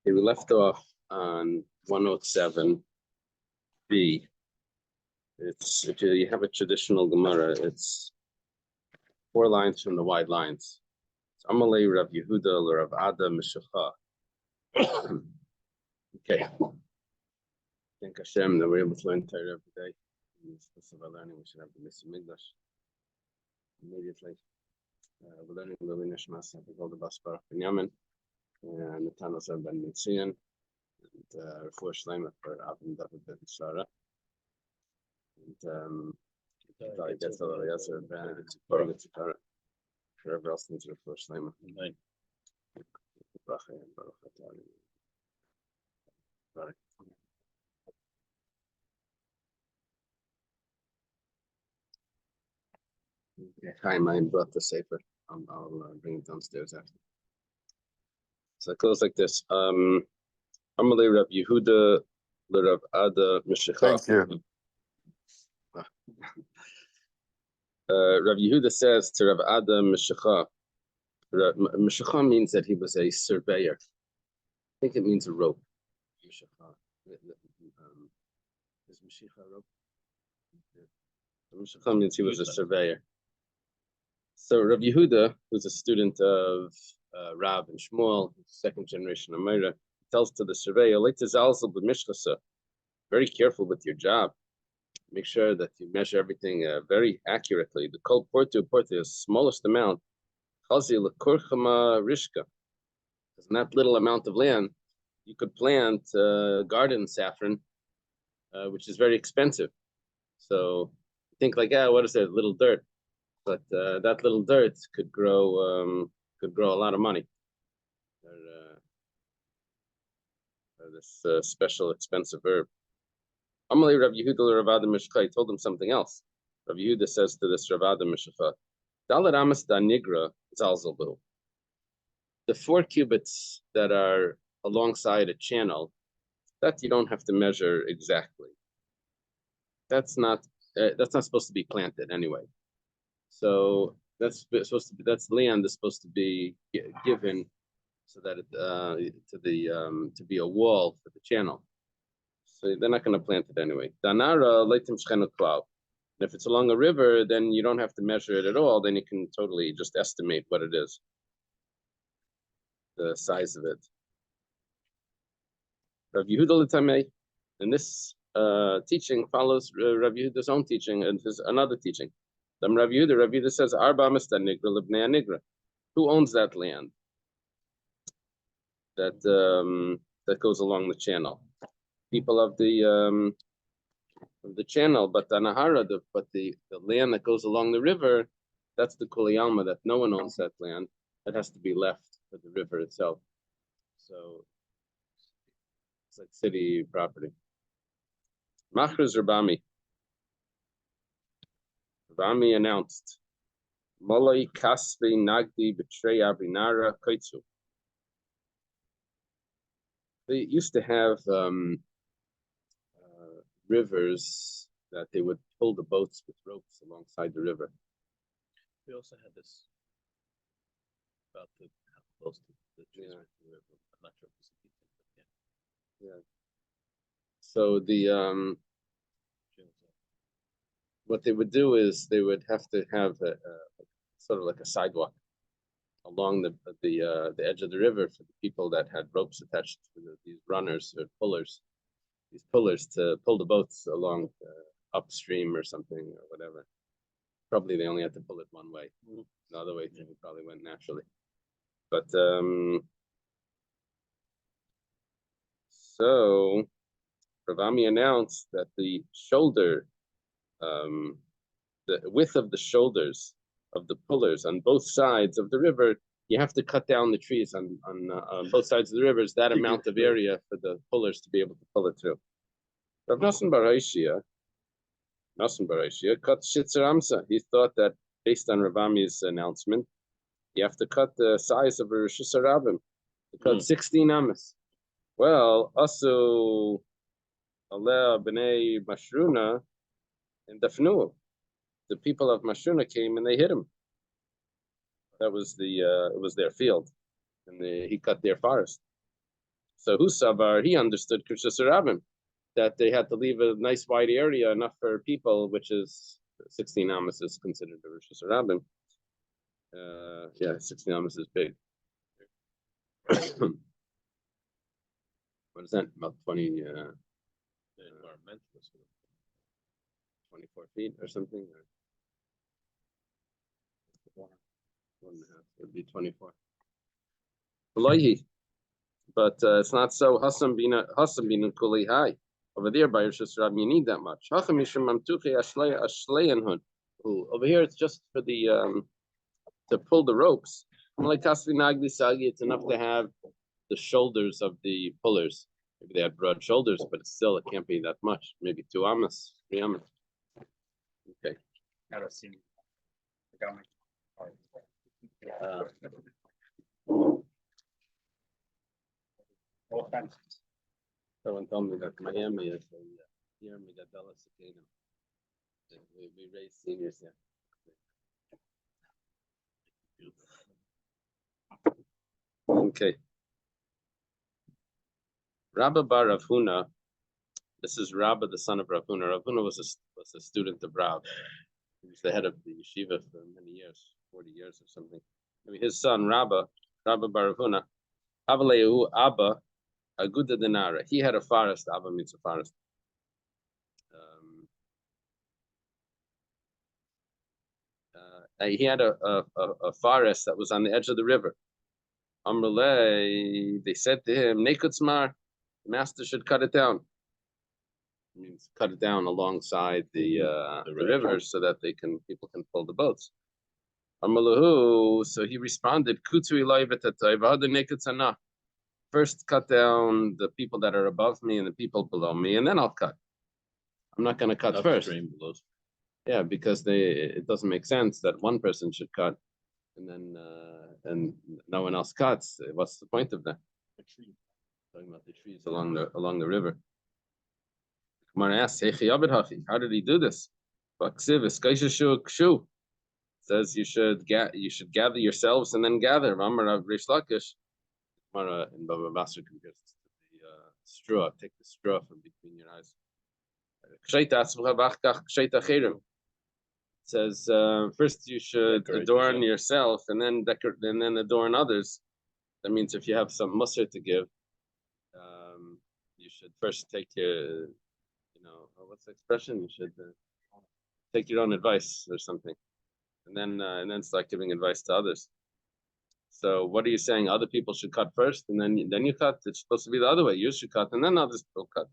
Okay, we left off on 107b. It's if you have a traditional Gemara, it's 4 lines from the wide lines. It's Amalei Rav Yehuda or Rav Ada Mishacha. Okay. Thank Hashem that we're able to learn Torah every day. In this process of our learning, we should have the Metzia Daf immediately. We're learning Lili Nishmas, I think all the Baspar Binyamin, and the Tanos of Ben Metzian, and Refuah Shlema for Avim David Ben Sarah. And I guess the other answer Ben Tzipara. Whoever else needs Refuah Shlema. Okay, Chaim, I brought the sefer. I'll bring it downstairs after. So it goes like this. Amalei Rav Yehuda Rav Ada Mishacha. Thank you. Rav Yehuda says to Rav Ada Mishacha. Mishacha means that he was a surveyor. I think it means a rope. Mishacha. Is Mishacha a rope? Mishacha means he was a surveyor. So Rav Yehuda, who's a student of Rav and Shmuel, second generation of Meira, tells to the surveyor, very careful with your job. Make sure that you measure everything very accurately. The kol portu the smallest amount, chazi lekurchama rishka. Because in that little amount of land, you could plant garden saffron, which is very expensive. So think like, what is that little dirt? But that little dirt could grow a lot of money. This special expensive herb. Amalei Rav Yehuda Rav Ada Mishacha told him something else. Rav Yehuda says to this Rav Ada Mishacha, Dalet Amas da Nigra Zalzalbu. The 4 cubits that are alongside a channel, that you don't have to measure exactly. That's not supposed to be planted anyway. So that's land is supposed to be given so that it to be a wall for the channel. So they're not going to plant it anyway. Danara leitim shchenu klau. If it's along a river, then you don't have to measure it at all. Then you can totally just estimate what it is, the size of it. Rav Yehuda l'tamei, and this teaching follows Rav Yehuda's own teaching and his another teaching. Rav Yehuda says, Arba Mista Nigra Libnei Nigra. Who owns that land? That goes along the channel. People of the channel, but the Nahara, the land that goes along the river, that's the Kuliyalma, that no one owns that land. That has to be left for the river itself. So it's like city property. Machraz Rabami. Rabami announced, Moloi Kasvi Nagdi Betrei Avinara Koitsu. They used to have rivers that they would pull the boats with ropes alongside the river. We also had this about how close to the river. I'm not sure if it's a detail, but yeah. So the what they would do is they would have to have a sort of like a sidewalk along the edge of the river for the people that had ropes attached to these runners or pullers, these pullers to pull the boats along upstream or something or whatever. Probably they only had to pull it one way. The other way it probably went naturally. But so Ravami announced that the shoulder, the width of the shoulders of the pullers on both sides of the river, you have to cut down the trees on both sides of the rivers, that amount of area for the pullers to be able to pull it through. Rav Nosson Bar Aishia cut Shitzer Amsa. He thought that based on Ravami's announcement, you have to cut the size of a Rosh Hashanah, to cut 16 amas. Well, also Aleh B'nei Mashruna and Dafnu. The people of Mashruna came and they hit him. That was it was their field, and he cut their forest. So Husavar, he understood Krishna Sarabim, that they had to leave a nice wide area enough for people, which is 16 amas is considered a Rosh Hashanah. Yeah, 16 amas is big. What is that? About 20, The environmentalist. 24 feet or something? Or 1.5 would be 24. But it's not so. Hasam bina kuli high. Over there by Rosh Hashanah, you need that much. Over here, it's just for the to pull the ropes. It's enough to have the shoulders of the pullers. Maybe they have broad shoulders, but still it can't be that much. Maybe 2 amas, 3 amas. Okay. Someone told me that Miami is a year Megadala Cicada. We raise seniors here. Okay. Rabba bar Rav Huna. This is Rabba, the son of Rav Huna. Rav Huna was a student of Rav. He was the head of the yeshiva for many years, 40 years or something. Maybe his son, Rabba bar Rav Huna, Avaleu Abba, Aguda Denara. He had a forest. Abba means a forest. He had a forest that was on the edge of the river. Amrle, they said to him, Nekutzmar, the master should cut it down. It means cut it down alongside the river so that people can pull the boats. Amrlahu, so he responded, Kutsu Nekutsanah. First cut down the people that are above me and the people below me, and then I'll cut. I'm not going to cut first. Yeah, because it doesn't make sense that one person should cut and then and no one else cuts. What's the point of that? The tree. Talking about the trees along the river. Kumar asks, how did he do this? Says you should gather yourselves and then gather. Amar Rish Lakish. In Baba Basra compares to the straw. Take the straw from between your eyes. Says first you should adorn yourself and then adorn others. That means if you have some musr to give, you should first take your, what's the expression? You should take your own advice or something, and then start giving advice to others. So what are you saying? Other people should cut first, and then you cut. It's supposed to be the other way. You should cut, and then others will cut.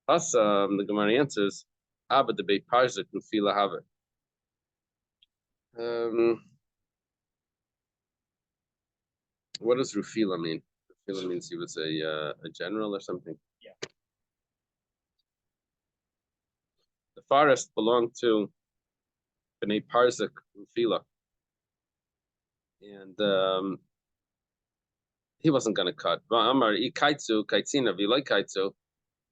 Plus, the Gemara answers, "Abba the beit parzik ufila haver." What does Rufila mean? Rufila means he was a general or something. Yeah. The forest belonged to Bnei Parzik Rufila, and he wasn't going to cut. Amar ikaitzu kaitzina v'ilai kaitzu.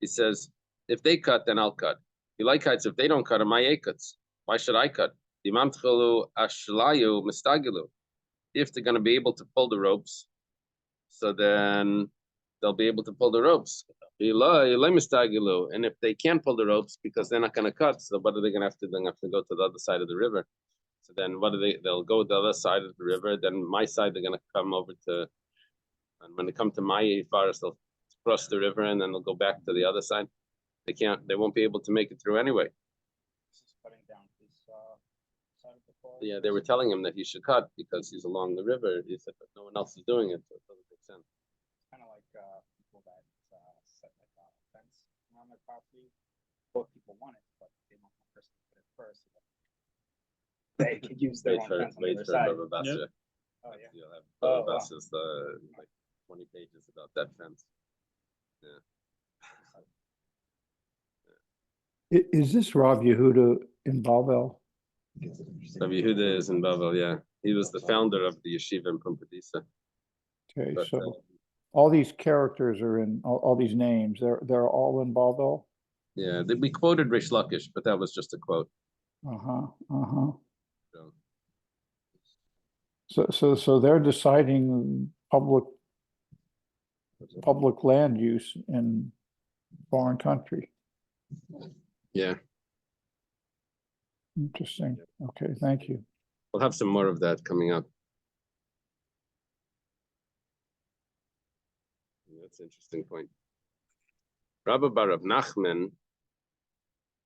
He says, if they cut, then I'll cut. V'ilai kaitzu. If they don't cut, my aikats. Why should I cut? If they're going to be able to pull the ropes, so then they'll be able to pull the ropes. And if they can't pull the ropes because they're not going to cut, so what are they going to have to do? They're going to have to go to the other side of the river. So then they'll go to the other side of the river. Then my side, they're going to come over to, and when they come to my forest, they'll cross the river and then they'll go back to the other side. They won't be able to make it through anyway. Yeah, they were telling him that he should cut because he's along the river. He said, but no one else is doing it, so it doesn't make sense. It's kind of like people that set like a fence around their property. Both people want it, but they want one person to put it first. So they could use their own fence on the other side. Oh yeah. You'll have Baba Basra's like 20 pages about that fence. Yeah. Is this Rav Yehuda in Bavel? Rabbi Yehuda is in Bavel, yeah. He was the founder of the yeshiva in Pumbedisa. Okay, But, so all these characters are in all these names. They're all in Bavel. Yeah, we quoted Rish Lakish, but that was just a quote. So they're deciding public public land use in foreign country. Yeah, Interesting. Okay, thank you. we'll have some more of that coming up. That's an interesting point. Rabbi Bar of Nachman.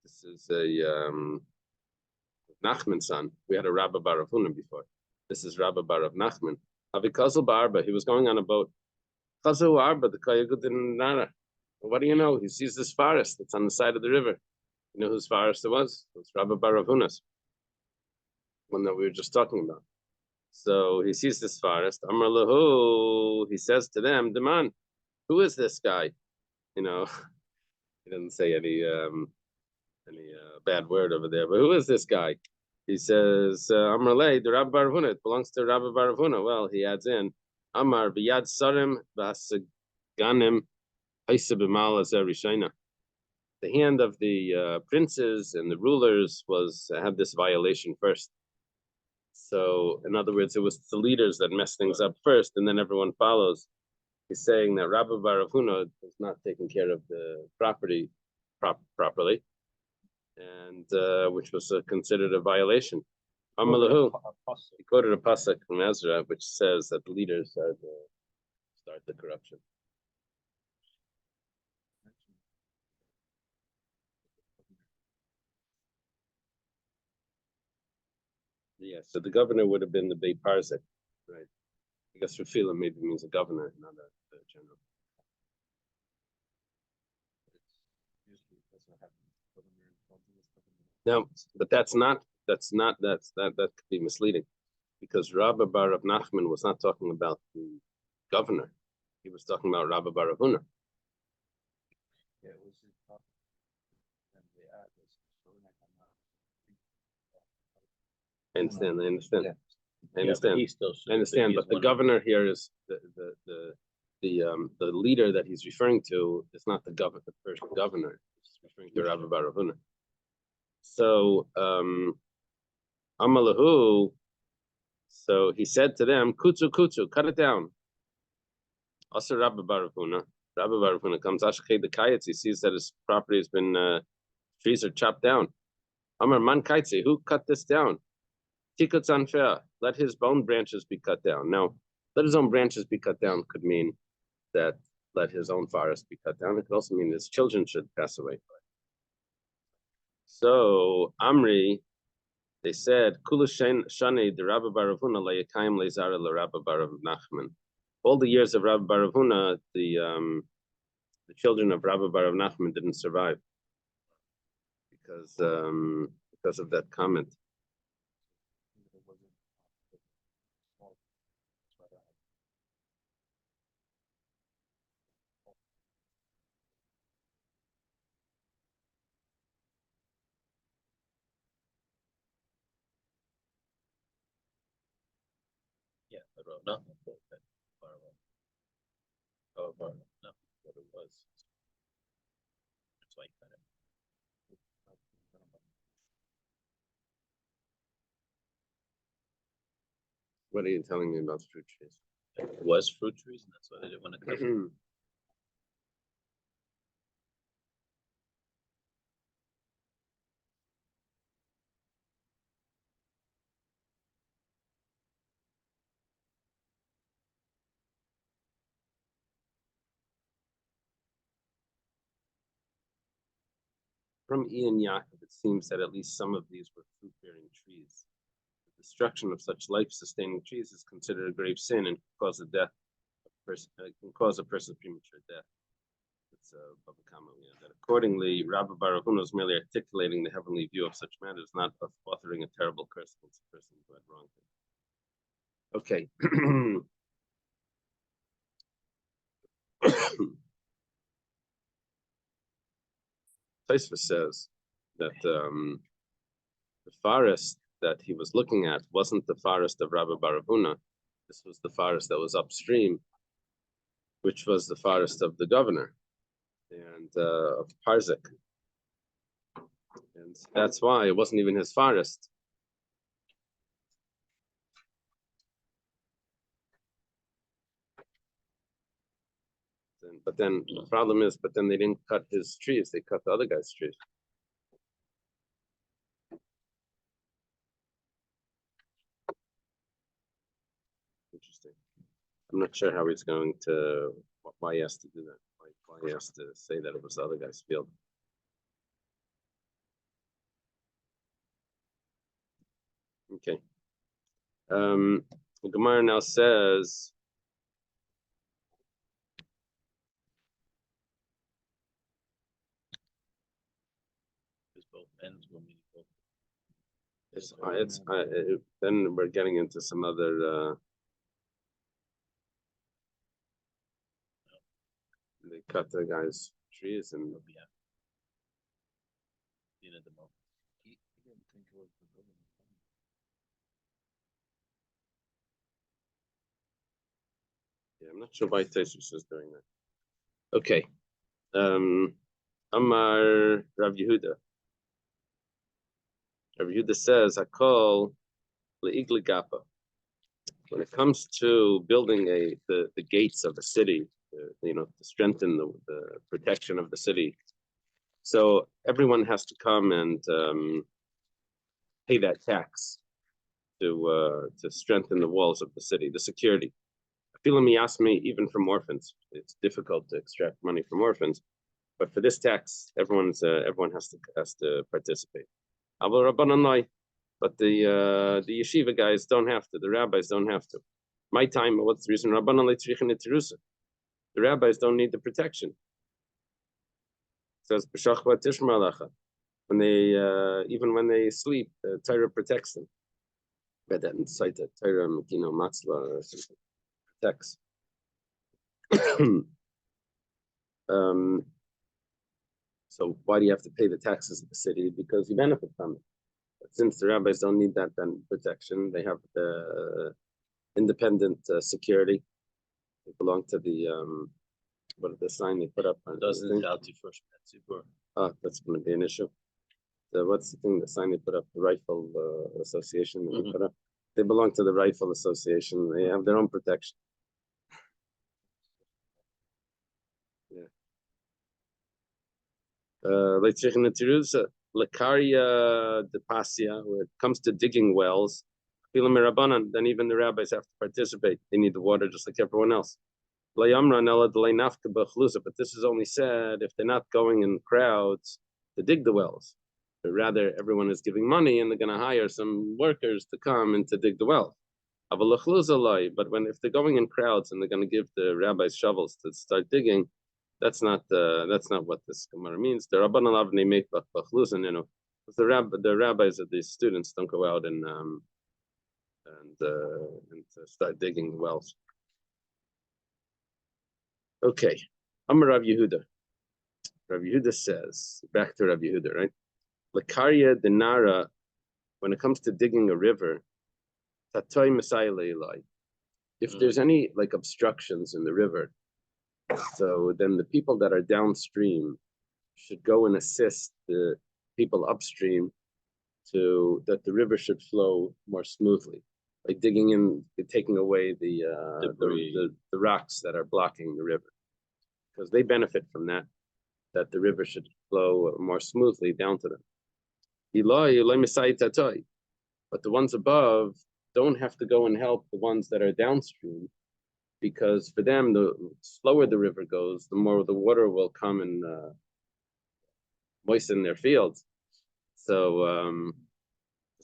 This is a Nachman's son. We had a Rabbi Bar of Huna before. This is Rabbi Bar of Nachman. Avikazel Barba. He was going on a boat. Chazu Arba, the Kayagudin Nara. What do you know? He sees this forest that's on the side of the river. You know whose forest it was? It was Rabbi Bar of Huna's, one that we were just talking about. So he sees this forest. Amar lahu, he says to them, Deman, who is this guy? You know, he doesn't say any bad word over there, but who is this guy? He says, Amar le, the Rabbi Bar of Huna, it belongs to Rabbi Bar of Huna. Well, he adds in, Amar biyad sarim v'asaganim haisa b'mal azer rishayna. The hand of the princes and the rulers had this violation first. So, in other words, it was the leaders that messed things up first, and then everyone follows. He's saying that Rabbi Bar of Huna was not taking care of the property properly, and which was considered a violation. Amalahu, he quoted a pasuk from Ezra, which says that the leaders start the corruption. Yeah, so the governor would have been the Beit Parsek, right? I guess Rafila maybe means a governor, not a general. No, but that could be misleading, because Rabbi Bar of Nachman was not talking about the governor; he was talking about Rabbi Bar of Huna. Yeah, it was I understand. Yeah. I understand. He still I understand, but the governor here is the leader that he's referring to is not the first governor. He's referring to Rabbi Bar of Huna. So, Amalahu. So he said to them, "Kutsu, cut it down." Also, Rabbi Bar of Huna. Rabbi Bar of Huna comes. Ashkei the Kayetz. He sees that his property has been trees are chopped down. Amar Man Kaitze, who cut this down? Tikut's unfair. Let his own branches be cut down. Now, let his own branches be cut down could mean that let his own forest be cut down. It could also mean his children should pass away. So Amri, they said, Kulu Shani the Rabbi Bar of Huna Layakayim Lezara la Rabbi Bar of Nachman. All the years of Rabbi Bar of Huna, the children of Rabbi Bar of Nachman didn't survive because of that comment. Yeah, I wrote nothing. Oh, no, what it was. That's why you cut it. What are you telling me about fruit trees? It was fruit trees, and that's why they didn't want to cut it. From Ian Yaakov, it seems that at least some of these were fruit-bearing trees. The destruction of such life-sustaining trees is considered a grave sin and can cause a person's premature death. It's a Baba Kama. That accordingly, Rabbi Bar of Huna is merely articulating the heavenly view of such matters, not of authoring a terrible curse against a person who had wronged him. Okay. Taisva says that the forest that he was looking at wasn't the forest of Rabbi Bar of Huna. This was the forest that was upstream, which was the forest of the governor and of Parzek. And that's why it wasn't even his forest. But then the problem is, but then they didn't cut his trees; they cut the other guy's trees. Interesting. I'm not sure how he's going to, why he has to do that. Why he has to say that it was the other guy's field. Okay. The Gemara now says, Because both ends will mean both. then we're getting into some other, they cut the guy's trees and Will be happy. You know, the moment. He didn't think it was the building. yeah, I'm not sure why Tesis is doing that. Okay. Amar Rav Yehuda. Rav Yehuda says, Hakol le'igli gapa. When it comes to building the gates of a city, to strengthen the protection of the city, so everyone has to come and pay that tax to strengthen the walls of the city, the security. Even from orphans, it's difficult to extract money from orphans, but for this tax, everyone has to participate. But the yeshiva guys don't have to. The rabbis don't have to. My time, what's the reason? The rabbis don't need the protection. It says when they even when they sleep, Torah protects them. Read that in Saita, Torah Matzla protects. So why do you have to pay the taxes of the city? Because you benefit from it. But since the rabbis don't need that then protection, they have the independent security. They belong to the what the sign they put up on Doesn't doubt you first. that's going to be an issue. So what's the thing? The sign they put up, the Rifle Association that they put up. They belong to the Rifle Association. They have their own protection. Yeah. Lakaria de Pasia, when it comes to digging wells, then even the rabbis have to participate. They need the water just like everyone else. But this is only said if they're not going in crowds to dig the wells. But rather, everyone is giving money and they're going to hire some workers to come and to dig the well. But if they're going in crowds and they're going to give the rabbis shovels to start digging, that's not what this Gemara means. The Rabban Alav they make bachlusan, the rabbis of these students don't go out and start digging wells. Okay, Amar Rav Yehuda. Rav Yehuda says, back to Rav Yehuda, right? Lakaria denara, when it comes to digging a river, tatoi masai leilai. If there's any like obstructions in the river, so then the people that are downstream should go and assist the people upstream to that the river should flow more smoothly, by digging in, taking away the rocks that are blocking the river, because they benefit from that the river should flow more smoothly down to them. But the ones above don't have to go and help the ones that are downstream, because for them, the slower the river goes, the more the water will come and moisten their fields. So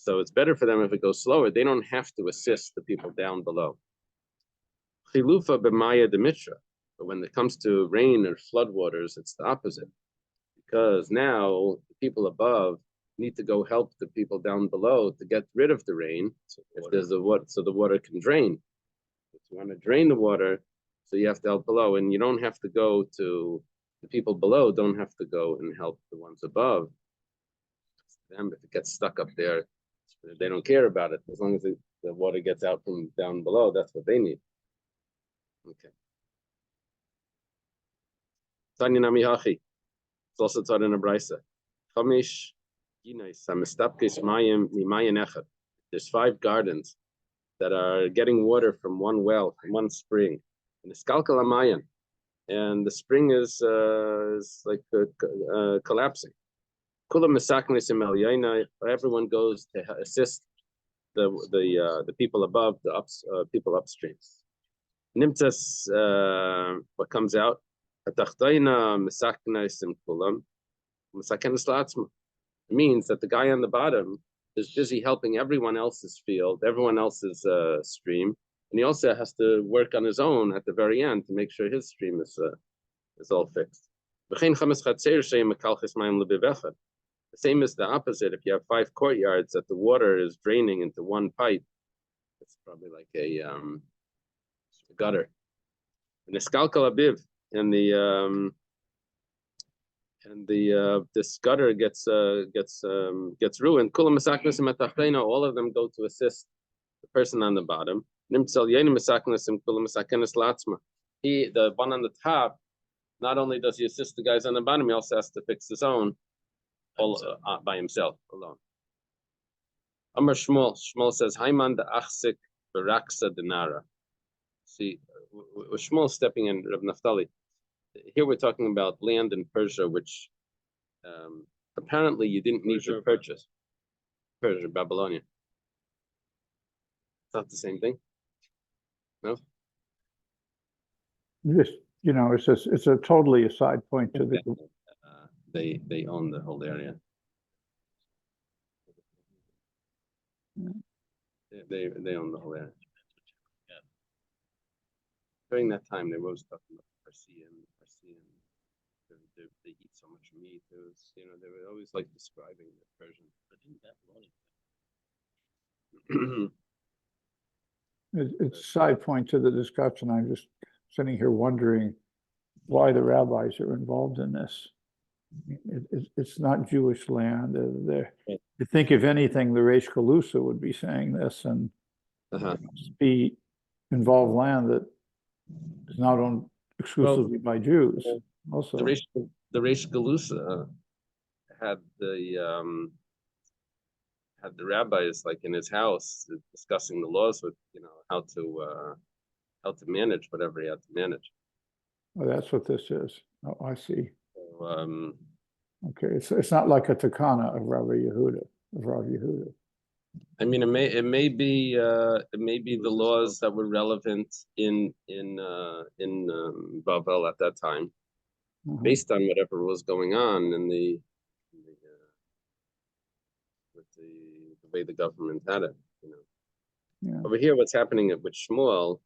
it's better for them if it goes slower. They don't have to assist the people down below. Chilufa b'maya demitra. But when it comes to rain or floodwaters, it's the opposite. Because now the people above need to go help the people down below to get rid of the rain. So the water can drain. If you want to drain the water, so you have to help below, and you don't have to go to the people below. Don't have to go and help the ones above. Them, if it gets stuck up there, they don't care about it. As long as the water gets out from down below, that's what they need. Okay. Tanya Nami Hachi. It's also taught in a brisa. Chamish Ginais Samistapkis Mayim Mimayin Echad. There's 5 gardens that are getting water from one well, from one spring. And the Skalkal Amayan. and the spring is like collapsing. Everyone goes to assist the people above, the people upstream. Nimtzas, what comes out? It means that the guy on the bottom is busy helping everyone else's field, everyone else's stream, and he also has to work on his own at the very end to make sure his stream is all fixed. The same is the opposite. If you have 5 courtyards that the water is draining into one pipe, it's probably like a gutter. And the skalkal abiv, and this gutter gets ruined. All of them go to assist the person on the bottom. He, the one on the top, not only does he assist the guys on the bottom, he also has to fix his own by himself alone. Amar Shmuel says, Haiman da achsik baraksa denara. See, Shmuel stepping in Reb Naftali. Here we're talking about land in Persia, which apparently you didn't need to purchase. Persia, Babylonia. It's not the same thing. No. Just, it's a totally a side point to the. They own the whole area. They own the whole area. Yeah. During that time, they were always talking about Parsian. They eat so much meat. It was, they were always like describing the Persian. But didn't Babylonian? It's a side point to the discussion. I'm just sitting here wondering why the rabbis are involved in this. It's not Jewish land. I think if anything, the Reish Galusa would be saying this, and be involved land that is not owned exclusively by Jews. Also, the Reish Galusa had the rabbis like in his house discussing the laws with how to manage whatever he had to manage. Oh, that's what this is. Oh, I see. So, okay, it's not like a takana of Rav Yehuda. I mean, it may be the laws that were relevant in Babel at that time, based on whatever was going on in with the way the government had it. Yeah. Over here, what's happening with Shmuel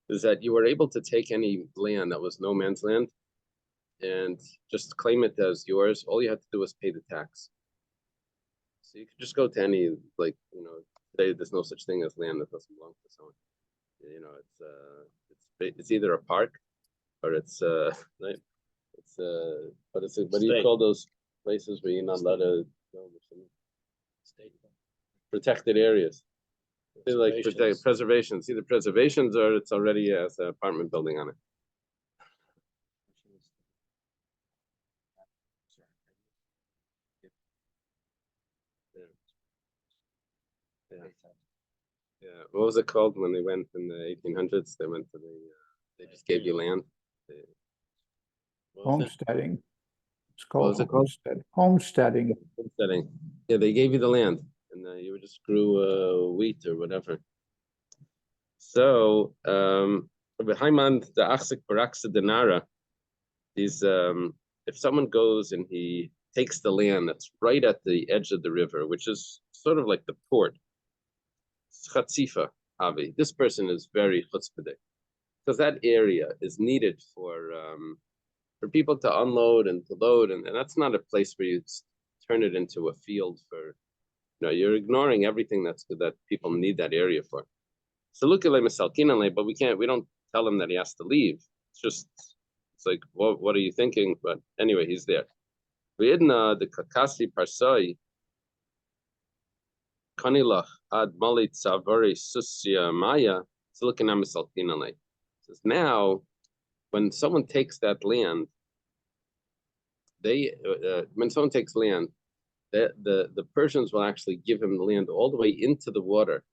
is that you were able to take any land that was no man's land and just claim it as yours. All you had to do was pay the tax. So you could just go to any, today there's no such thing as land that doesn't belong to someone. It's either a park or it's right. What do you call those places where you're not allowed to build or something? Protected areas. They're like preservation. It's either preservations or it's already has an apartment building on it. Yeah. What was it called when they went in the 1800s? They went to they just gave you land. Homesteading. It's called homesteading. Homesteading. Yeah, they gave you the land, and you would just grew wheat or whatever. So, Haiman the achsik baraksa denara. If someone goes and he takes the land that's right at the edge of the river, which is sort of like the port, chatzifa avi. This person is very chutzpahdik, because that area is needed for people to unload and to load, and that's not a place where you turn it into a field for. You're ignoring everything that people need that area for. So look at misalkinale, but we don't tell him that he has to leave. It's like, what are you thinking? But anyway, he's there. V'idna the kakasi parsai kanilach ad malit savari susya maya. So looking at misalkinale. Says now, when someone takes that land, when someone takes land, the Persians will actually give him the land all the way into the water,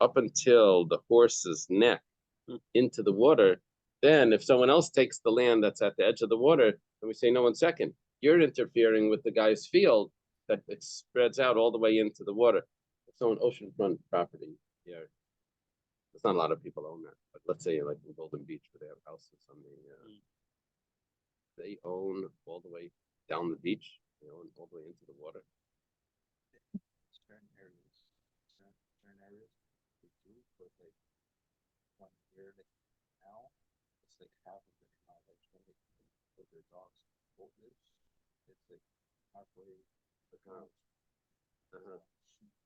up until the horse's neck into the water, Then if someone else takes the land that's at the edge of the water, and we say, no, 1 second, you're interfering with the guy's field that it spreads out all the way into the water. If someone oceanfront property here, there's not a lot of people own that, but let's say like in Golden Beach where they have houses on the, they own all the way down the beach, they own all the way into the water. Certain areas, they do, but like 1 year that now, it's like half of it now, like when they put their dogs in boat lives, it's like halfway the ground.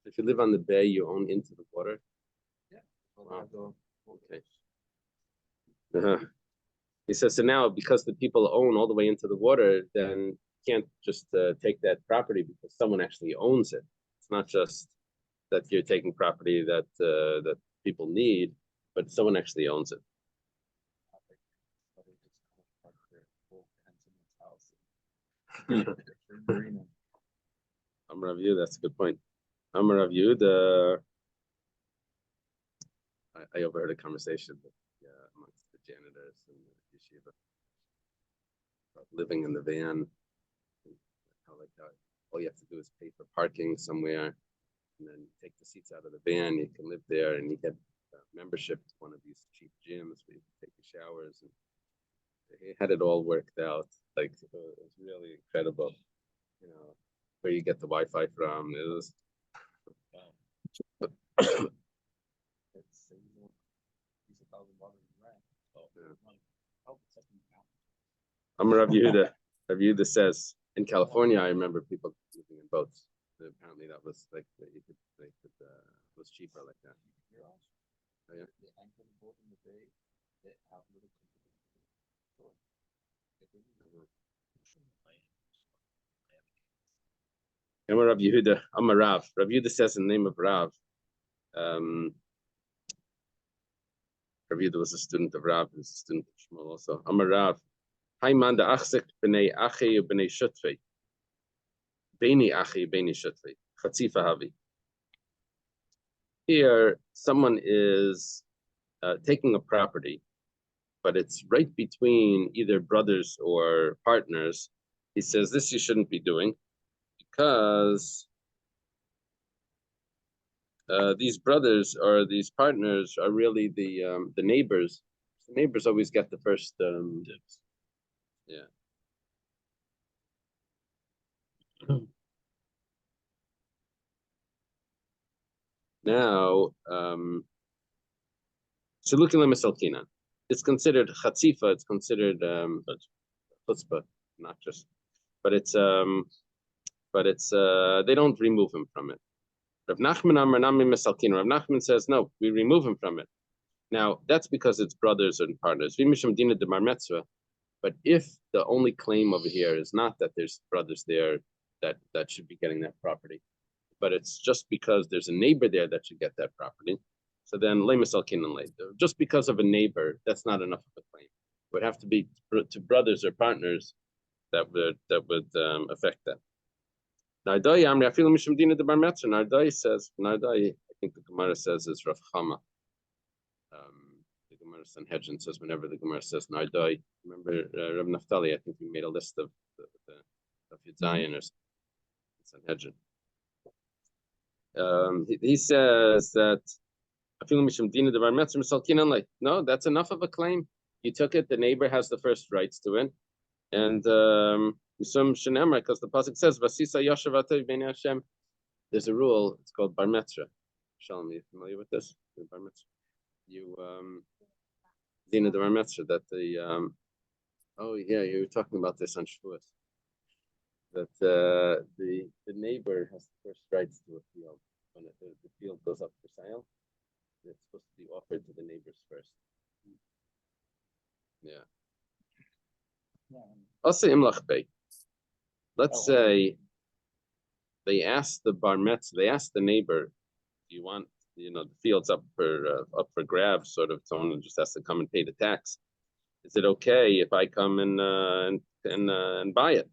If you live on the bay, you own into the water. Wow. Okay. He says, so now because the people own all the way into the water, then you can't just take that property because someone actually owns it. It's not just that you're taking property that that people need, but someone actually owns it. I'm Rav Yehuda, that's a good point. I'm Rav Yehuda. I overheard a conversation amongst the janitors and the yeshiva about living in the van. How like all you have to do is pay for parking somewhere, and then take the seats out of the van. You can live there, and you get membership to one of these cheap gyms where you can take your showers. And they had it all worked out. Like it was really incredible. You know where you get the Wi-Fi from. It was. I'm Rav Yehuda. Rav Yehuda says in California, I remember people living in boats. Apparently, that was like you could, was cheaper like that. Oh, yeah. I'm Rav Yehuda. I'm a Rav. Rav Yehuda says in the name of Rav. Rav Yehuda was a student of Rav. He was a student of Shmuel also. I'm a Rav. Hayman da achzik b'nei achi u b'nei shutfei. Beini achi beini shutfei. Chatzifa havi. Here, someone is taking a property, but it's right between either brothers or partners. He says this you shouldn't be doing because these brothers or these partners are really the neighbors. The neighbors always get the first dibs. Yeah. Now, so looking at Misalkina, it's considered chatzifa. It's considered chutzpah, not just, but it's they don't remove him from it. Rav Nachman Amar Nami Misalkina. Rav Nachman says no, we remove him from it. Now that's because it's brothers and partners. V'misham dina de bar metzua. But if the only claim over here is not that there's brothers there that should be getting that property, but it's just because there's a neighbor there that should get that property, so then just because of a neighbor, that's not enough of a claim. It would have to be to brothers or partners that would affect that. Nardai Amri Afilu Mishum Dina de Bar Metzia. Nardai says, Nardai, I think the Gemara says is Rav Chama. The Gemara Sanhedrin says whenever the Gemara says Nardai, remember Rav Naftali, I think we made a list of Yudzayin or Sanhedrin. He says that no, that's enough of a claim. You took it, the neighbor has the first rights to it. And because the pasuk says there's a rule, it's called bar metzia. Shalom, are you familiar with this? Bar metzia. You Dina the bar metzia, that the oh yeah, you were talking about this on Shavuos. That the neighbor has the first rights to a field. When the field goes up for sale, it's supposed to be offered to the neighbors first. Yeah. Also, let's say they asked the bar metzia, they asked the neighbor, "Do you want, the field's up for grabs? Sort of, someone just has to come and pay the tax. Is it okay if I come and buy it?"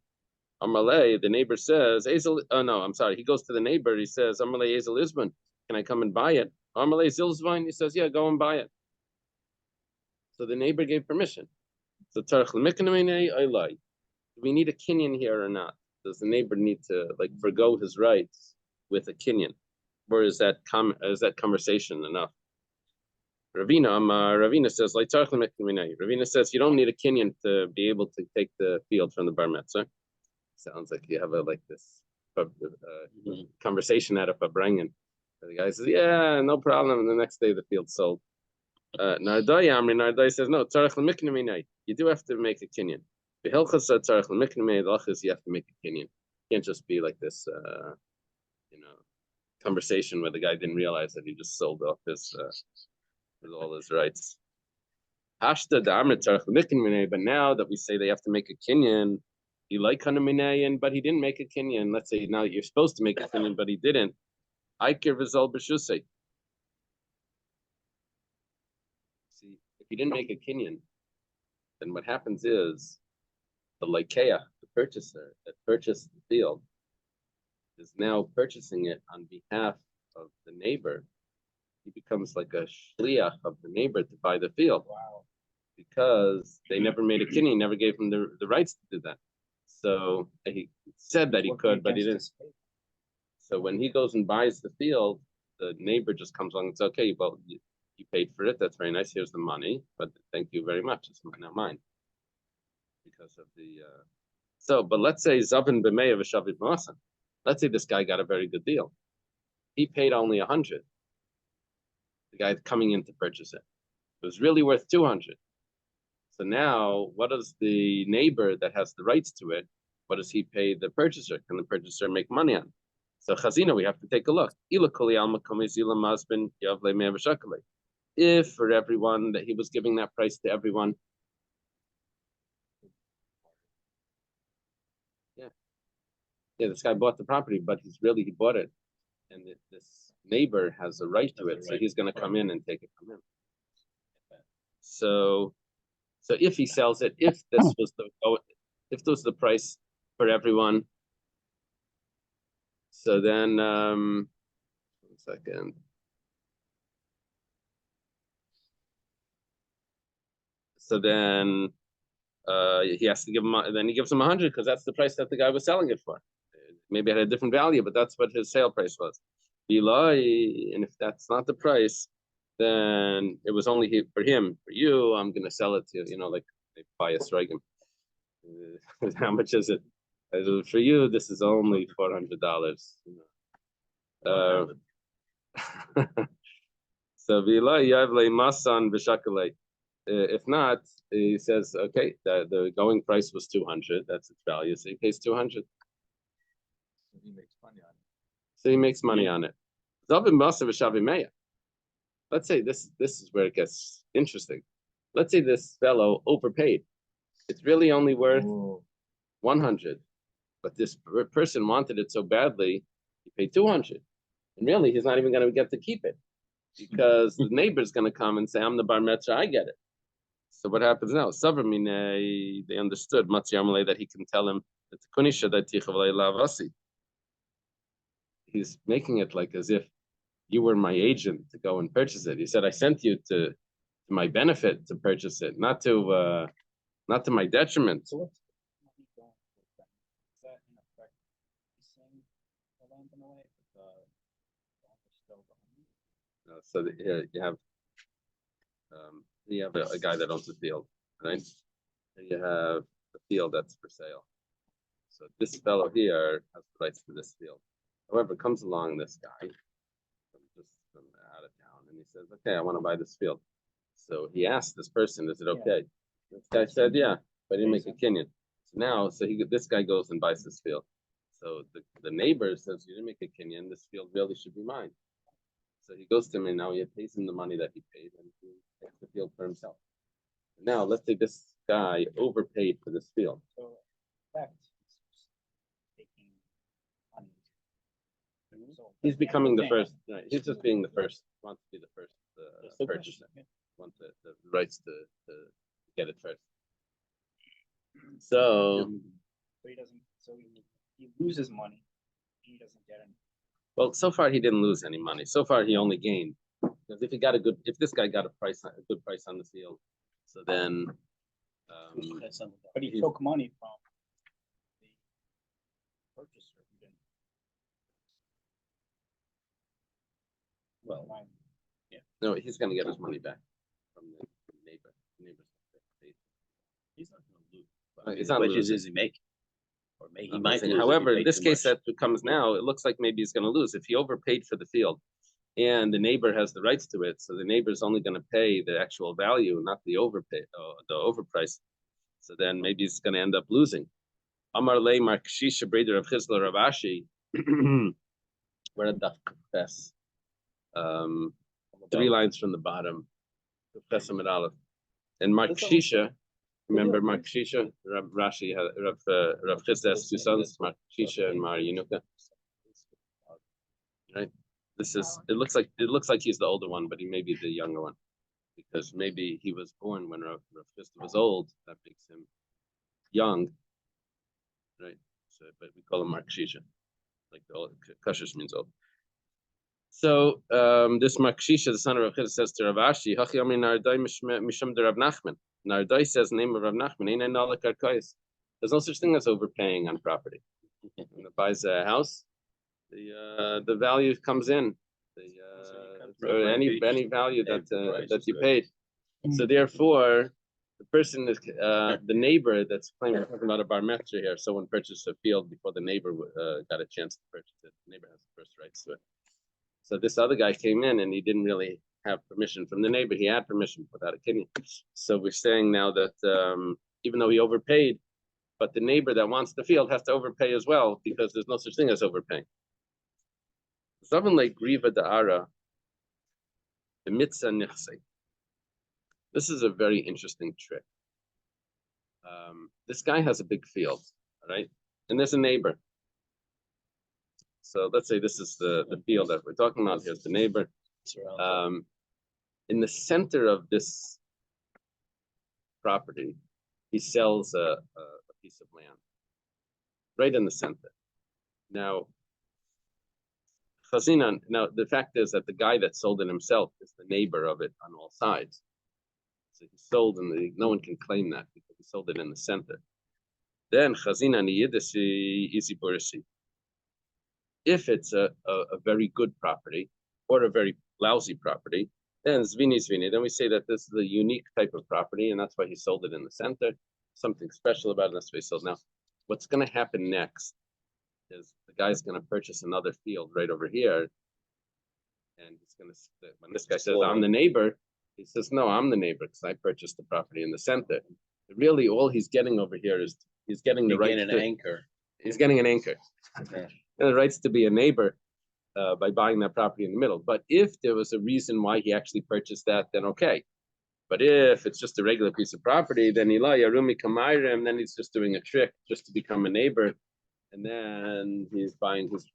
Amalei, the neighbor says, no, I'm sorry. He goes to the neighbor. He says, Amalei Ezel Isman, can I come and buy it? Amalei Zilzvine, he says, yeah, go and buy it. So the neighbor gave permission. So tzarich l'mikna minei oilai. Do we need a kinyan here or not? Does the neighbor need to like forgo his rights with a kinyan, or is that conversation enough? Ravina says like tzarich l'mikna minei. Ravina says you don't need a kinyan to be able to take the field from the bar metzia. Sounds like you have this conversation at a fabrengen. The guy says, "Yeah, no problem." And the next day, the field's sold. Nardai says, "No, tzarich l'mikna minei. You do have to make a kinyan. The hilchos tzarich l'mikna minei. The halachas you have to make a kinyan. You can't just be like this, conversation where the guy didn't realize that he just sold off his with all his rights." Hashta da'amrit tzarich l'mikna minei. But now that we say they have to make a kinyan. He like Hanaminayan, but he didn't make a kinyan. Let's say now you're supposed to make a kinyan, but he didn't. Aikir v'zol b'shusay. See, if he didn't make a kinyan, then what happens is the Likeah, the purchaser that purchased the field, is now purchasing it on behalf of the neighbor. He becomes like a shliach of the neighbor to buy the field. Wow. Because they never made a kinyan, never gave him the rights to do that. So he said that he could, but he didn't. So when he goes and buys the field, the neighbor just comes along and says, "Okay, well, you paid for it. That's very nice. Here's the money, but thank you very much. It's not mine." Because of the but let's say Zavin b'mei of a shavit ma'asan. Let's say this guy got a very good deal. He paid only 100. The guy coming in to purchase it. It was really worth 200. So now, what does the neighbor that has the rights to it, what does he pay the purchaser? Can the purchaser make money on it? So Chazina, we have to take a look. If for everyone that he was giving that price to everyone. Yeah, this guy bought the property, but he bought it. And this neighbor has a right to it, so he's going to come in and take it from him. So if he sells it, if this was the price for everyone, so then 1 second. So then he has to give him. Then he gives him 100 because that's the price that the guy was selling it for. Maybe it had a different value, but that's what his sale price was. And if that's not the price, then it was only for him. For you, I'm going to sell it to like they buy a strike. How much is it? For you, this is only $400. So if not, he says, okay, the going price was 200. That's its value. So he pays 200. He makes money on it. So he makes money on it. Let's say this is where it gets interesting. Let's say this fellow overpaid. It's really only worth 100, but this person wanted it so badly, he paid 200. And really, he's not even going to get to keep it because the neighbor's going to come and say, "I'm the bar metzia, I get it." So what happens now? They understood Metzia that he can tell him that he's making it like as if you were my agent to go and purchase it. He said, "I sent you to my benefit to purchase it, not to my detriment." So what's money going for them? Is that in effect leasing the land in a way, but the owner still the owner? So here you have a guy that owns a field, right? And you have a field that's for sale. So this fellow here has the rights to this field. However, comes along this guy from out of town, and he says, "Okay, I want to buy this field." So he asked this person, "Is it okay?" This guy said, "Yeah," but he didn't make a kinyan. So now, this guy goes and buys this field. So the neighbor says, "You didn't make a kinyan. This field really should be mine." So he goes to him, and now he pays him the money that he paid, and he takes the field for himself. Now, let's say this guy overpaid for this field. So in fact, he's taking money. So He's becoming the first. Right, he's just being the first. Wants to be the first purchaser. Wants the rights to get it first. So he doesn't. So he loses money. He doesn't get any. well, so far he didn't lose any money. So far he only gained. Because if this guy got a good price on the field, So then, But he took money from the purchaser. He didn't. Well, no, he's gonna get his money back from the neighbor. he's not gonna lose. He's The not question losing. is he making? Or he I'm might saying, lose if he however, in paid this too case much. that becomes now, it looks like maybe he's gonna lose. If he overpaid for the field and the neighbor has the rights to it, so the neighbor's only gonna pay the actual value, not the overpay, the overprice. So then maybe he's gonna end up losing. Amar le Markshisha Breder of Chizla Ravashi. Where did that confess? 3 lines from the bottom. Confess Amid Aleph. And Markshisha, remember Markshisha? Rashi, Rav Chizda has 2 sons, Markshisha and Mar Yenuka. Right? This is, it looks like he's the older one, but he may be the younger one. Because maybe he was born when Rav Chizda was old, that makes him young. Right? So, but we call him Markshisha. Like the old Kashish means old. So this Markshisha, the son of Rav Chizda, says to Rav Ashi, Hachi Amri Nardai Mishum de Rav Nachman. Nardai says the name of Rav Nachman, Ein Nala Karkais. There's no such thing as overpaying on property. When it buys a house, the value comes in, or any value that you paid. So therefore, the person is the neighbor that's claiming, we're talking about a bar metzia here. Someone purchased a field before the neighbor got a chance to purchase it. The neighbor has the first rights to it. So this other guy came in and he didn't really have permission from the neighbor. He had permission without a kidney. So we're saying now that even though he overpaid, but the neighbor that wants the field has to overpay as well because there's no such thing as overpaying. Something like Griva Da'ara, the Mitzah Nichse. This is a very interesting trick. This guy has a big field, all right? And there's a neighbor. So let's say this is the field that we're talking about. Here's the neighbor. In the center of this property, he sells a piece of land right in the center. Now, Chazina, now the fact is that the guy that sold it himself is the neighbor of it on all sides. So he sold, and no one can claim that because he sold it in the center. Then Chazina Niyidasi Easy Bursi. If it's a very good property or a very lousy property, then Zvini Zvini. Then we say that this is a unique type of property, and that's why he sold it in the center. Something special about it, that's why he sold. Now, what's going to happen next is the guy's going to purchase another field right over here, and he's going to. When this guy says, "I'm the neighbor," he says, "No, I'm the neighbor because I purchased the property in the center." Really, all he's getting over here is he's getting the right an anchor. He's getting an anchor. Okay. The rights to be a neighbor by buying that property in the middle. But if there was a reason why he actually purchased that, then okay. But if it's just a regular piece of property, then then he's just doing a trick just to become a neighbor, and then he's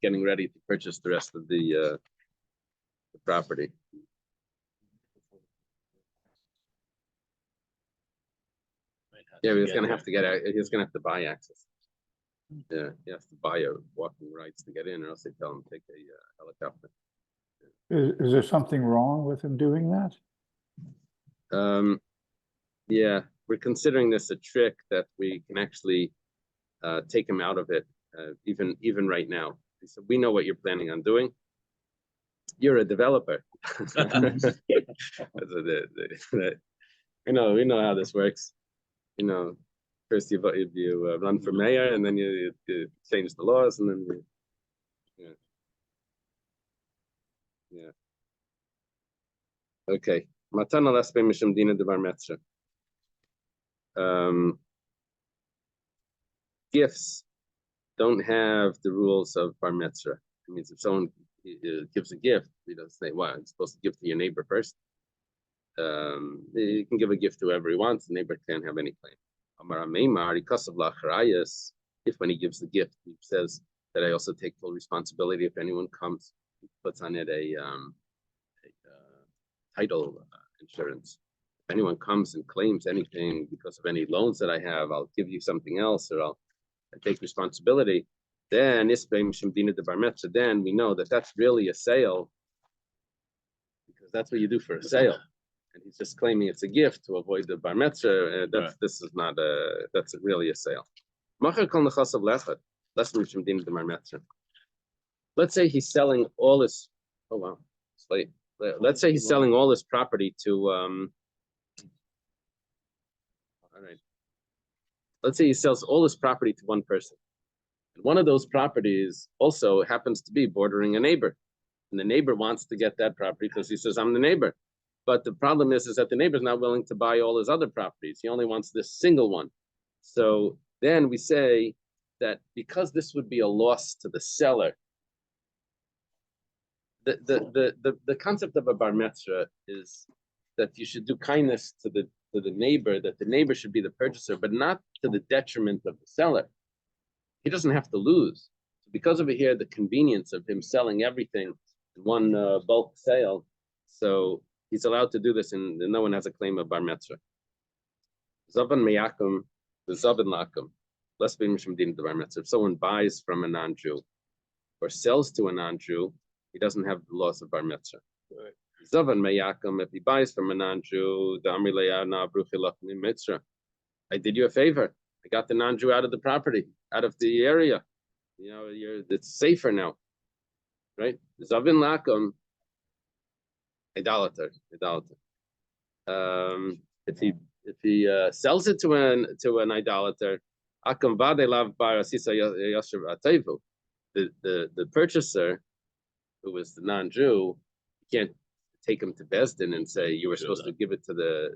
getting ready to purchase the rest of the property. Yeah, he's gonna have to buy access. Yeah, he has to buy a walking rights to get in, or else they tell him to take a helicopter. Is there something wrong with him doing that? Yeah, we're considering this a trick that we can actually take him out of it, even right now. So we know what you're planning on doing. You're a developer. We know how this works. First you run for mayor, and then you change the laws, and then yeah. Okay. Matana laspe mishum dina devar metzia. Gifts don't have the rules of bar mitzvah. It means if someone gives a gift, he doesn't say, "Well, you're supposed to give to your neighbor first." You can give a gift to whoever he wants. The neighbor can't have any claim. If when he gives the gift, he says that I also take full responsibility if anyone comes, he puts on it a title insurance. If anyone comes and claims anything because of any loans that I have, I'll give you something else, or I take responsibility. Then we know that that's really a sale, because that's what you do for a sale. and he's just claiming it's a gift to avoid the bar mitzvah. This is not that's really a sale. Let's say he's selling all this. Oh wow, it's late. Let's say he's selling all this property to. All right. Let's say he sells all this property to one person. And one of those properties also happens to be bordering a neighbor. And the neighbor wants to get that property because he says, I'm the neighbor. But the problem is that the neighbor's not willing to buy all his other properties. He only wants this single one. So then we say that because this would be a loss to the seller, the concept of a bar mitzvah is that you should do kindness to the neighbor, that the neighbor should be the purchaser, but not to the detriment of the seller. He doesn't have to lose. So because over here, the convenience of him selling everything in one bulk sale, so he's allowed to do this, and no one has a claim of bar mitzvah. Zavan meyakum, the zavan lakum. Let's be mishmedin the bar mitzvah. If someone buys from a non-Jew or sells to a non-Jew, he doesn't have the loss of bar mitzvah. Zavan meyakum, if he buys from a non-Jew, the amri le'ana bruchilach mitzvah. I did you a favor. I got the non-Jew out of the property, out of the area. You know, it's safer now, right? Zavin lakum, idolater. If he sells it to an idolater, akam vade lav bar asisa yasher atayvu. The purchaser, who is the non-Jew, can't take him to Besdin and say you were supposed to give it to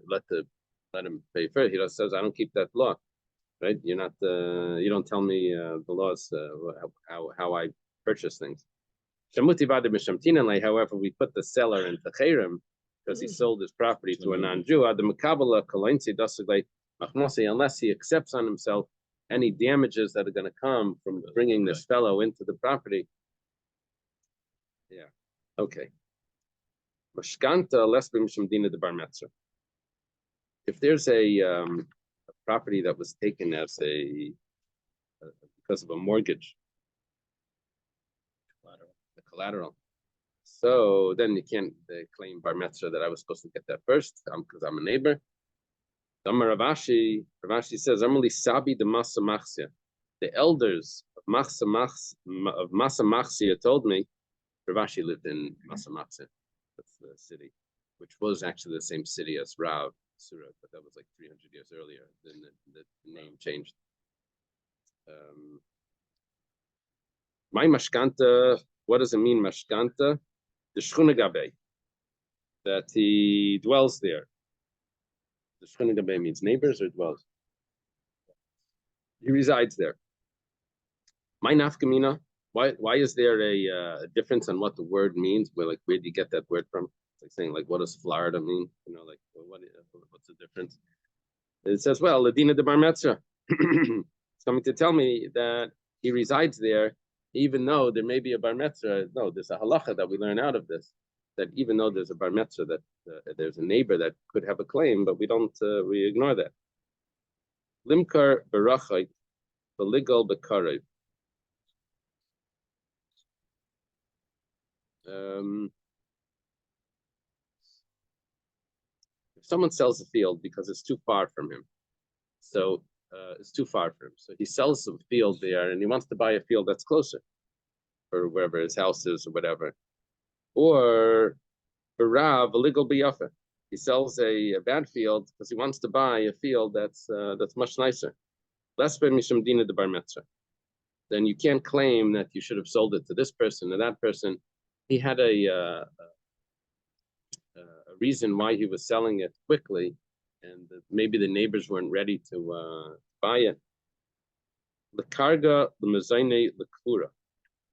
let him pay first. He just says, I don't keep that law. Right? You're not. You don't tell me the laws how I purchase things. However, we put the seller into chayrim because he sold his property to a non-Jew. Unless he accepts on himself any damages that are going to come from bringing this fellow into the property. Yeah. Okay. Mashkanta less b'mishmedina de bar mitzvah. If there's a property that was taken as because of a mortgage, the collateral. So then you can't claim bar mitzvah that I was supposed to get that first because I'm a neighbor. Ravashi says, "Amali sabi de masa machsia." The elders of Masa Machsia told me. Ravashi lived in Masa Machsia, that's the city, which was actually the same city as Rav Surat, but that was like 300 years earlier. Then the name changed. My mashkanta, what does it mean, mashkanta? The shchuna gabe, that he dwells there. The shchuna gabe means neighbors or dwells? He resides there. My nafkamina, why is there a difference on what the word means? Where do you get that word from? It's like saying, what does Florida mean? You know, what's the difference? It says, well, Ladina de Bar Metzia. It's coming to tell me that he resides there, even though there may be a Bar Metzia. No, there's a halacha that we learn out of this, that even though there's a Bar Metzia, that there's a neighbor that could have a claim, but we ignore that. Limkar barachait, beligal bekarev. If someone sells a field because it's too far from him, so he sells some field there and he wants to buy a field that's closer, or wherever his house is or whatever. Or Rav a legal biyafa, he sells a bad field because he wants to buy a field that's much nicer. Less mishum dina de bar mitzvah. Then you can't claim that you should have sold it to this person or that person. He had a reason why he was selling it quickly, and maybe the neighbors weren't ready to buy it. Lekarga lemezayne lekura.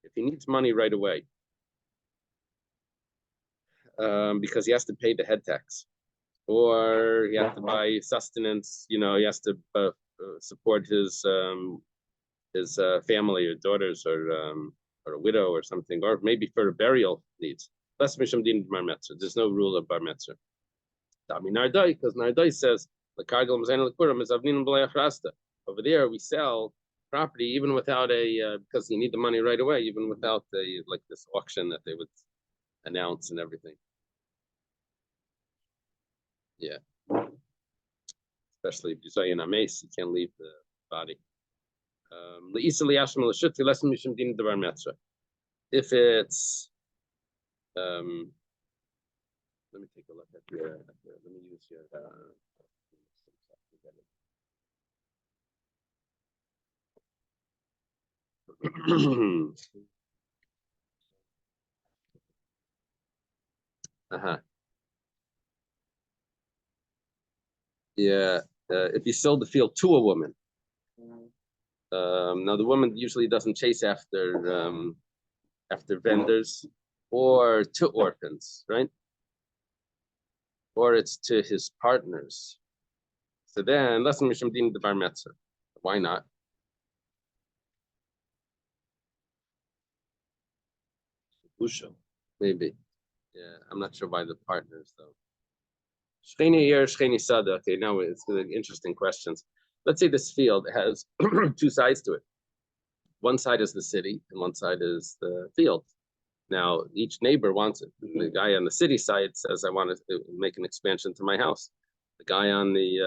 If he needs money right away, because he has to pay the head tax, or he has to buy sustenance. You know, he has to support his family or daughters or a widow or something, or maybe for burial needs. There's no rule of bar mitzvah. Because Nardai says over there we sell property even without because you need the money right away, even without this auction that they would announce and everything. Yeah. Especially if you say in a mace, you can't leave the body. If it's let me take a look at your let me use your uh-huh. Yeah, if you sold the field to a woman. Now the woman usually doesn't chase after vendors or to orphans, right? Or it's to his partners. So then, lesson mishum din the bar metzah. Why not? Usha. Maybe. Yeah, I'm not sure why the partners though. Shcheni yer, shcheni sada. Okay, now it's interesting questions. Let's say this field has two sides to it. One side is the city, and one side is the field. Now, each neighbor wants it. The guy on the city side says, "I want to make an expansion to my house." The guy on the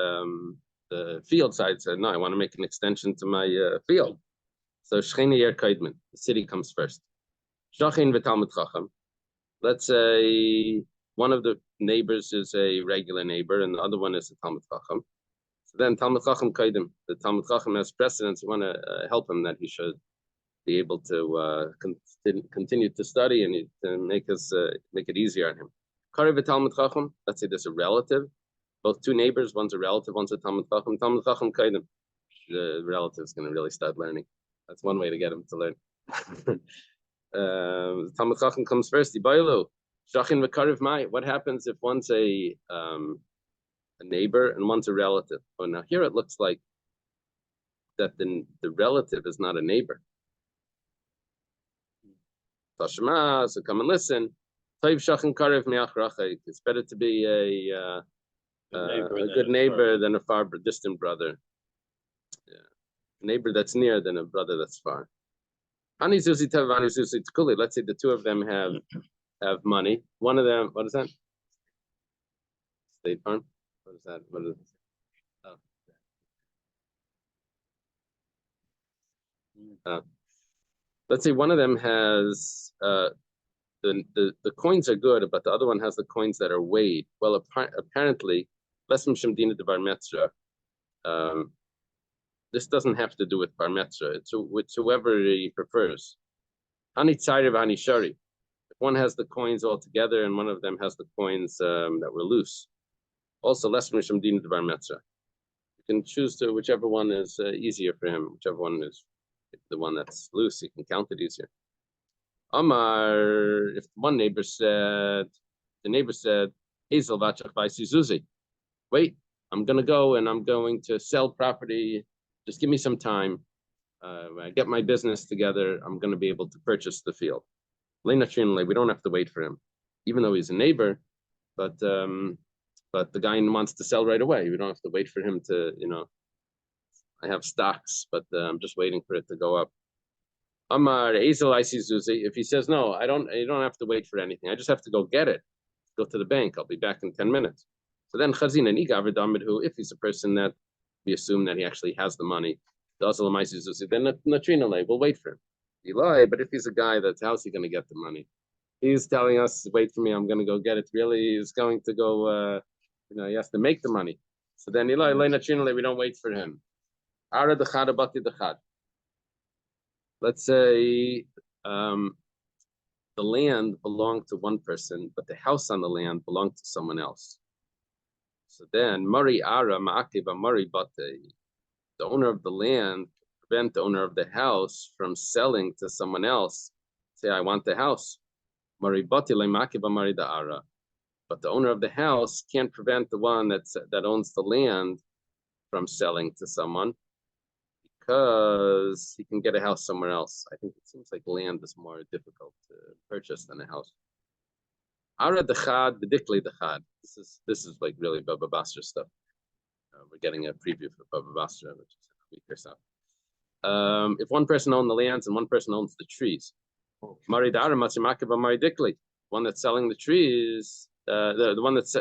field side said, "No, I want to make an extension to my field." So Shcheni yer kaidman, the city comes first. Shachin v'talmid chacham. Let's say one of the neighbors is a regular neighbor, and the other one is a talmid chacham. So then talmid chacham kaidim. The talmid chacham has precedence. You want to help him that he should be able to continue to study and to make it easier on him. Karev talmid chacham. Let's say there's a relative, both two neighbors. One's a relative, one's a talmid chacham. Talmid chacham kaidim. The relative is going to really start learning. That's one way to get him to learn. Talmid chacham comes first. Ibaylu shachin v'karev mai. What happens if one's a neighbor and one's a relative? Oh, now here it looks like that the relative is not a neighbor. Tashma, so come and listen. It's better to be a good neighbor than a far distant brother. Yeah, a neighbor that's near than a brother that's far. Let's say the two of them have money. One of them, what is that? State Farm. What is that? What is it? Oh. Let's say one of them has the coins are good, but the other one has the coins that are weighed. Well, apparently, this doesn't have to do with bar mitzvah. It's with whoever he prefers. If one has the coins all together and one of them has the coins that were loose, also less mishum din bar mitzvah. You can choose to whichever one is easier for him. Whichever one is the one that's loose, you can count it easier. Amar, if the neighbor said, Hazel vachach vaisi zuzi. Wait, I'm gonna go and I'm going to sell property. Just give me some time. When I get my business together, I'm gonna be able to purchase the field. We don't have to wait for him, even though he's a neighbor, but the guy wants to sell right away. We don't have to wait for him to, I have stocks, but I'm just waiting for it to go up. Amar Ezel Zuzi. If he says no, you don't have to wait for anything. I just have to go get it. Go to the bank. I'll be back in 10 minutes. So then Chazin and Igavidamid, if he's a person that we assume that he actually has the money, then Natrinale, we'll wait for him. Eli, but if he's a guy that's how's he gonna get the money? He's telling us, wait for me, I'm gonna go get it. Really, he's going to go he has to make the money. So then Eli, Natrinale, we don't wait for him. Ara dechad abati dechad. Let's say the land belonged to one person, but the house on the land belonged to someone else. So then, Mari Ara Ma'akiba Mari Bate, the owner of the land prevent the owner of the house from selling to someone else. Say, I want the house. Mari Bate Le Ma'akiba Mari Da Ara. But the owner of the house can't prevent the one that owns the land from selling to someone, because he can get a house somewhere else. I think it seems like land is more difficult to purchase than a house. Ara dechad, b'dikli dechad. This is like really Baba Basra stuff. We're getting a preview for Baba Basra, which is a week or so. If one person owns the lands and one person owns the trees, Mari dara matzimakiba Mari dikli. One that's selling the trees, the one that's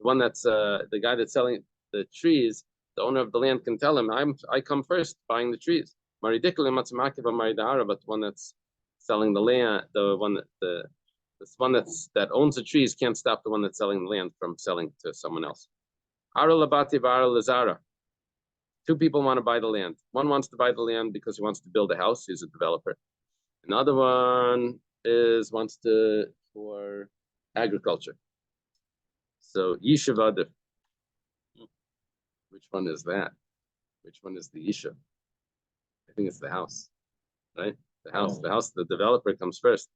The one that's the guy that's selling the trees, the owner of the land can tell him, I come first buying the trees. But the one that's selling the land, the one that owns the trees can't stop the one that's selling the land from selling to someone else. Two people want to buy the land. One wants to buy the land because he wants to build a house. He's a developer. Another one wants to for agriculture. So Yishavada. Which one is that? Which one is the Yisha? I think it's the house, right? The house, the developer comes first.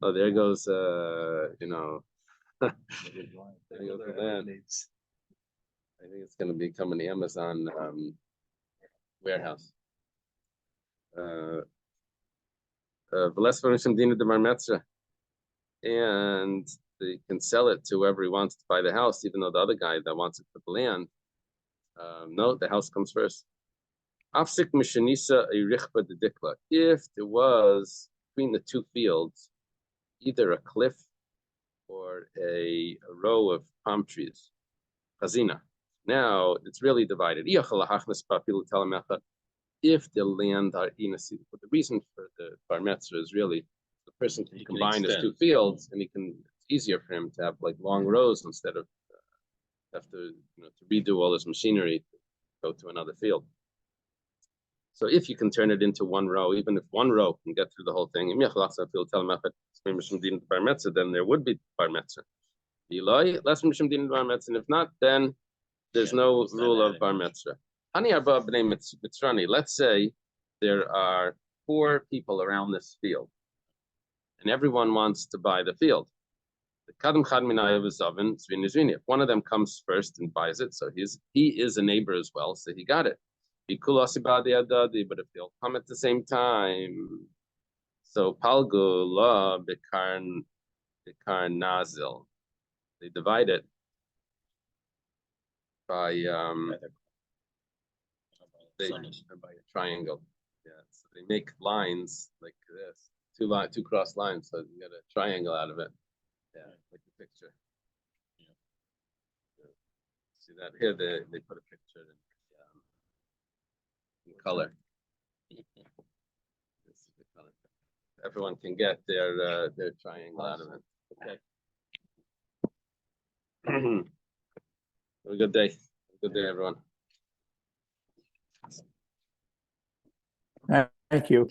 Oh, there goes, there goes the land. I think it's going to become an Amazon warehouse. And they can sell it to whoever he wants to buy the house, even though the other guy that wants it for the land. No, the house comes first. If there was between the two fields either a cliff or a row of palm trees, chazina. Now it's really divided. If the land are inasita, but the reason for the bar mitzvah is really the person can combine his two fields, and it's easier for him to have like long rows instead of have to to redo all his machinery to go to another field. So if you can turn it into one row, even if one row can get through the whole thing, then there would be bar mitzvah. And if not, then there's no rule of bar mitzvah. Let's say there are 4 people around this field, and everyone wants to buy the field. If one of them comes first and buys it, so he is a neighbor as well, so he got it. But if they'll come at the same time, so palgula bekar nazil, they divide it by a triangle. Yeah, so they make lines like this, two cross lines, so you get a triangle out of it. Yeah, like the picture. Yeah. See that here? They put a picture in color. This is the color. Everyone can get their triangle out of it. Okay. Have a good day. Good day, everyone. Thank you.